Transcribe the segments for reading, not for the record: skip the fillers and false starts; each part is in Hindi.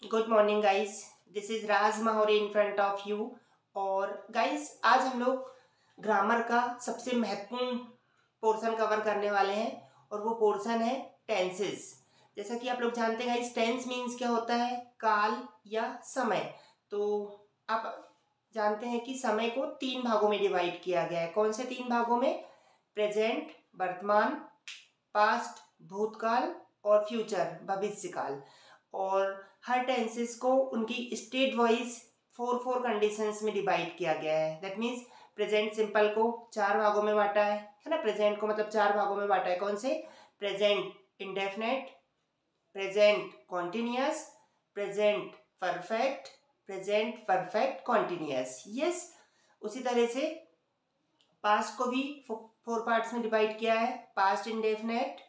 Good morning guys, this is Raj Mahauri in front of you. और गाइस आज हम लोग ग्रामर का सबसे महत्वपूर्ण पोर्शन कवर करने वाले हैं और वो पोर्शन है टेंसेस। जैसा कि आप लोग जानते हैं गाइस, टेंस मीन्स क्या होता है? काल या समय। तो आप जानते हैं कि समय को 3 भागों में डिवाइड किया गया है। कौन से 3 भागों में? प्रेजेंट वर्तमान, पास्ट भूतकाल और फ्यूचर भविष्यकाल। और हर टेंसेस को उनकी स्टेट वाइज 4 कंडीशंस में डिवाइड किया गया है। दैट मीन्स प्रेजेंट सिंपल को 4 भागों में बांटा है ना। प्रेजेंट को मतलब 4 भागों में बांटा है। कौन से? Present indefinite, present continuous, present perfect, present perfect continuous. Yes, उसी तरह से पास्ट को भी 4 पार्ट्स में डिवाइड किया है। Past indefinite,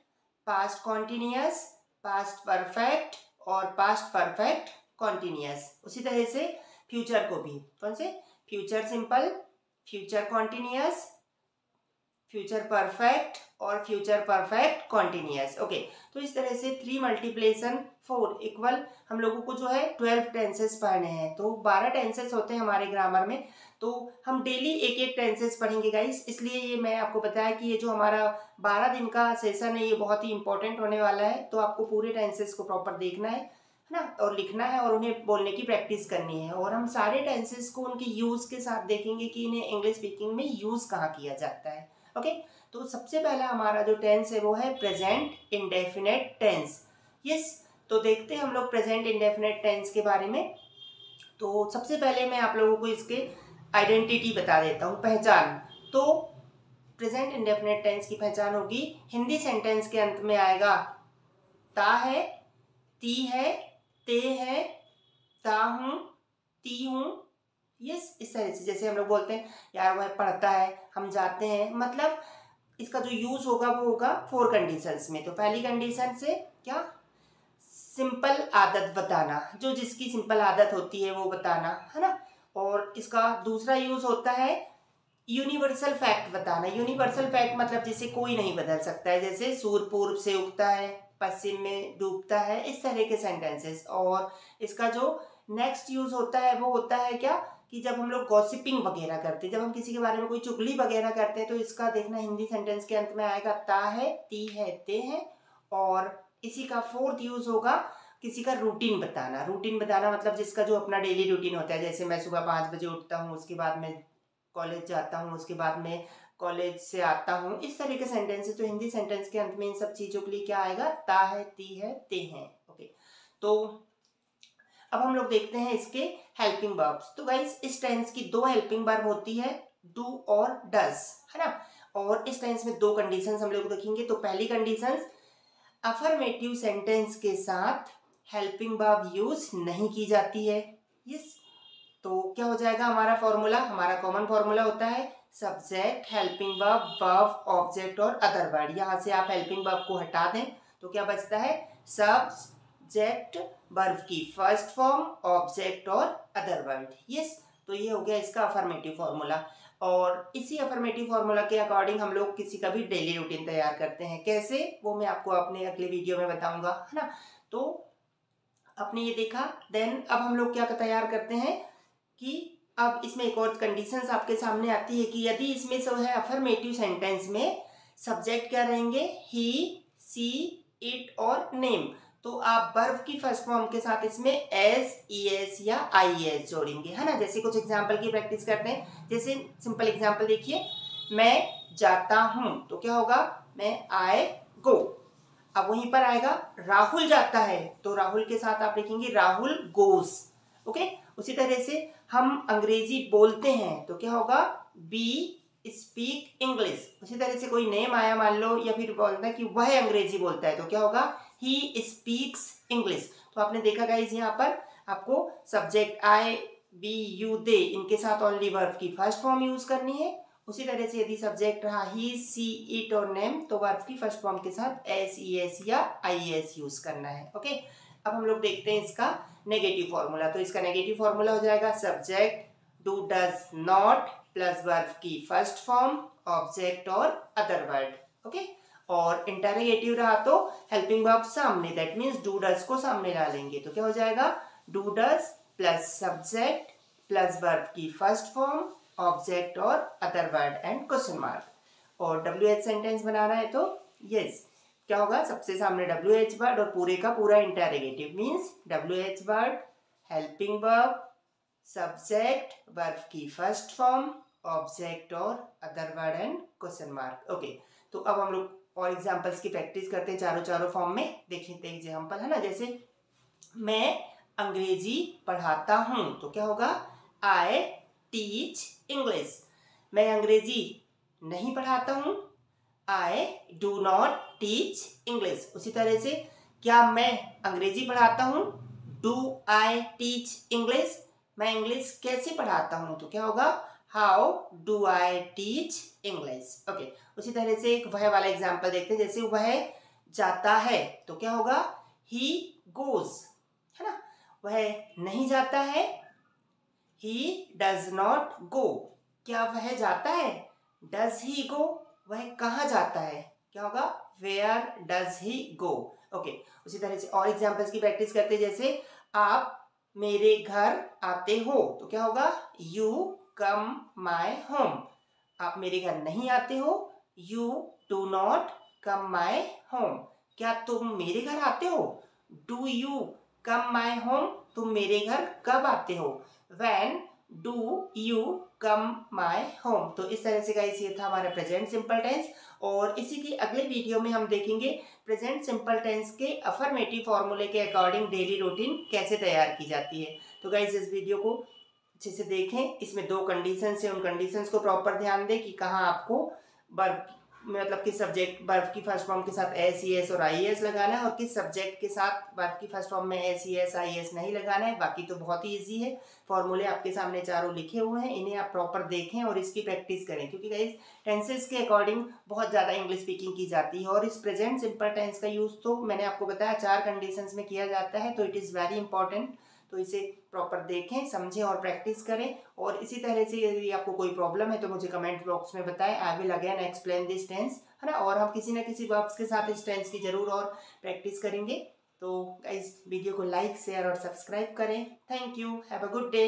past continuous, past perfect और पास्ट परफेक्ट कॉन्टिन्यूअस। उसी तरह से फ्यूचर को भी। कौन से? Future simple, future continuous, future perfect और फ्यूचर परफेक्ट कॉन्टिन्यूअस। ओके, तो इस तरह से 3 मल्टीप्लिकेशन 4 इक्वल हम लोगों को जो है 12 टेंसेस पढ़ने हैं। तो 12 टेंसेस होते हैं हमारे ग्रामर में। तो हम डेली एक एक टेंसेस पढ़ेंगे गाइस। इसलिए ये मैं आपको बताया कि ये जो हमारा 12 दिन का सेशन है ये बहुत ही इंपॉर्टेंट होने वाला है। तो आपको पूरे टेंसेस को प्रॉपर देखना है ना, और लिखना है और उन्हें बोलने की प्रैक्टिस करनी है। और हम सारे टेंसेस को उनके यूज के साथ देखेंगे कि इन्हें इंग्लिश स्पीकिंग में यूज कहाँ किया जाता है। ओके, तो सबसे पहला हमारा जो टेंस है वो है प्रेजेंट इंडेफिनेट टेंस। यस, तो देखते हैं हम लोग प्रेजेंट इंडेफिनेट टेंस के बारे में। तो सबसे पहले मैं आप लोगों को इसके आइडेंटिटी बता देता हूँ, पहचान। तो प्रेजेंट इंडेफिनेट टेंस की पहचान होगी, हिंदी सेंटेंस के अंत में आएगा ता है, ती है, ते है, ता हूँ, ती हूँ। यस, इस तरह से जैसे हम लोग बोलते हैं यार वह पढ़ता है, हम जाते हैं, मतलब इसका जो यूज होगा वो होगा 4 कंडीशंस में। तो पहली कंडीशन से क्या? सिंपल आदत बताना, जो जिसकी सिंपल आदत होती है वो बताना, है ना। और इसका दूसरा यूज होता है यूनिवर्सल फैक्ट बताना। यूनिवर्सल फैक्ट मतलब जिसे कोई नहीं बदल सकता है, जैसे सूर्य पूर्व से उगता है, पश्चिम में डूबता है, इस तरह के सेंटेंसेस। और इसका जो नेक्स्ट यूज होता है वो होता है क्या, कि जब हम लोग गॉसिपिंग वगैरह करते हैं, जब हम किसी के बारे में कोई चुगली वगैरह करते हैं, तो इसका देखना हिंदी सेंटेंस के अंत में आएगा ता है, ती है, ते है। और इसी का 4th यूज होगा किसी का रूटीन बताना। रूटीन बताना मतलब जिसका जो अपना डेली रूटीन होता है, जैसे मैं सुबह 5 बजे उठता हूँ, उसके बाद मैं कॉलेज जाता हूँ, उसके बाद में कॉलेज से आता हूँ, इस तरह के सेंटेंस है। तो हिंदी सेंटेंस के अंत में इन सब चीजों के लिए क्या आएगा? ता है, ती है, ते हैं। ओके, तो अब हम लोग देखते हैं इसके हेल्पिंग वर्ब्स। तो गाइस इस टेंस की 2 हेल्पिंग वर्ब होती है, डू और डज, है ना। और इस टेंस में 2 कंडीशंस हम लोग देखेंगे। तो पहली कंडीशन, अफर्मेटिव सेंटेंस के साथ हेल्पिंग वर्ब यूज नहीं की जाती है। यस, तो क्या हो जाएगा हमारा फॉर्मूला? हमारा कॉमन फॉर्मूला होता है subject, helping verb, verb, object और अदर वर्ड। यहाँ से आप हेल्पिंग वर्ब को हटा दें तो क्या बचता है? सब्जेक्ट, वर्ब की फर्स्ट फॉर्म, ऑब्जेक्ट और अदर वर्ड। यस, तो ये हो गया इसका अफर्मेटिव फॉर्मूला। और इसी अफर्मेटिव फॉर्मूला के अकॉर्डिंग हम लोग किसी का भी डेली रूटीन तैयार करते हैं। कैसे, वो मैं आपको अपने अगले वीडियो में बताऊंगा, है ना। तो आपने ये देखा। देन अब हम लोग क्या तैयार करते हैं कि अब इसमें एक और कंडीशंस आपके सामने आती है कि यदि इसमें जो है अफर्मेटिव सेंटेंस में सब्जेक्ट क्या रहेंगे? ही, सी, इट और नेम। तो आप वर्ब की फर्स्ट फॉर्म के साथ इसमें एस, ईएस या आईएस जोड़ेंगे, है ना। जैसे कुछ एग्जांपल की प्रैक्टिस करते हैं। जैसे सिंपल एग्जांपल देखिए, मैं जाता हूं, तो क्या होगा? मैं आई गो। अब वहीं पर आएगा राहुल जाता है, तो राहुल के साथ आप लिखेंगे राहुल गोस। ओके, उसी तरह से हम अंग्रेजी बोलते हैं तो क्या होगा? Be speak English. उसी तरह से कोई नेम आया मान लो, या फिर बोलता है कि वह अंग्रेजी बोलता है, तो क्या होगा? He speaks English. तो आपने देखा गाइस, यहाँ पर आपको सब्जेक्ट आई, बी, यू, दे, इनके साथ ओनली वर्ब की फर्स्ट फॉर्म यूज करनी है। उसी तरह से यदि सब्जेक्ट रहा ही, सी, इट और नेम, तो वर्ब की फर्स्ट फॉर्म के साथ एस, ई एस या आई एस यूज करना है। ओके, अब हम लोग देखते हैं इसका नेगेटिव फॉर्मूला। तो इसका नेगेटिव फॉर्मूला हो जाएगा subject do does not plus verb की फर्स्ट फॉर्म, ऑब्जेक्ट और अदर वर्ड। ओके, और इंटरोगेटिव रहा तो हेल्पिंग वर्ब सामने, दैट मीन्स डू डज को सामने ला लेंगे, तो क्या हो जाएगा? Do does plus subject plus verb की फर्स्ट फॉर्म, ऑब्जेक्ट और other word and question mark. और WH सेंटेंस बनाना है तो यस क्या होगा, सबसे सामने WH वर्ड और पूरे का पूरा interrogative means WH word, helping verb, subject, verb की फर्स्ट फॉर्म, ऑब्जेक्ट और other word and question mark. Okay, तो अब हम लोग और एग्जांपल्स की प्रैक्टिस करते हैं चारों फॉर्म में। देखते हैं एग्जांपल है ना, जैसे मैं अंग्रेजी पढ़ाता हूँ तो क्या होगा, आई टीच इंग्लिश। मैं अंग्रेजी नहीं पढ़ाता हूँ, I do not teach English. उसी तरह से क्या मैं अंग्रेजी पढ़ाता हूँ, डू आई टीच इंग्लिश। मैं इंग्लिश कैसे पढ़ाता हूँ तो क्या होगा, how do I teach English. Okay, उसी तरह से एक वह वाला एग्जाम्पल देखते हैं, जैसे वह जाता है तो क्या होगा, ही गोज, है ना। वह नहीं जाता है, ही डज नॉट गो। क्या वह जाता है, डज ही गो। वह कहाँ जाता है, क्या होगा, where does he go. Okay, उसी तरह से और एग्जाम्पल्स की प्रैक्टिस करते हैं, जैसे आप मेरे घर आते हो तो क्या होगा, यू कम माई होम। आप मेरे घर नहीं आते हो, you do not come my home. क्या तुम मेरे घर आते हो, do you come my home. तुम मेरे घर कब आते हो, when do you come my home. तो इस तरह से गाइस ये था हमारा प्रेजेंट सिंपल टेंस। और इसी की अगले वीडियो में हम देखेंगे प्रेजेंट सिंपल टेंस के अफर्मेटिव फॉर्मूले के अकॉर्डिंग डेली रूटीन कैसे तैयार की जाती है। तो गाइस इस वीडियो को अच्छे से देखें, इसमें 2 कंडीशंस है, उन कंडीशंस को प्रॉपर ध्यान दें कि कहाँ आपको वर्ब मतलब किस सब्जेक्ट वर्ब की फर्स्ट फॉर्म के साथ एस ई एस और आई एस लगाना है और किस सब्जेक्ट के साथ वर्ब की फर्स्ट फॉर्म में S E S I S नहीं लगाना है। बाकी तो बहुत ही ईजी है, फॉर्मूले आपके सामने चारों लिखे हुए हैं, इन्हें आप प्रॉपर देखें और इसकी प्रैक्टिस करें, क्योंकि गाइस टेंसेस के अकॉर्डिंग बहुत ज़्यादा इंग्लिश स्पीकिंग की जाती है। और इस प्रेजेंट सिंपल टेंस का यूज़ तो मैंने आपको बताया 4 कंडीशंस में किया जाता है, तो इट इज़ वेरी इंपॉर्टेंट। तो इसे प्रॉपर देखें, समझें और प्रैक्टिस करें। और इसी तरह से यदि आपको कोई प्रॉब्लम है तो मुझे कमेंट बॉक्स में बताएं, I will again explain this tense, है ना। और हम किसी न किसी वर्ब्स के साथ इस टेंस की जरूर और प्रैक्टिस करेंगे। तो इस वीडियो को लाइक शेयर और सब्सक्राइब करें। Thank you, have a good day.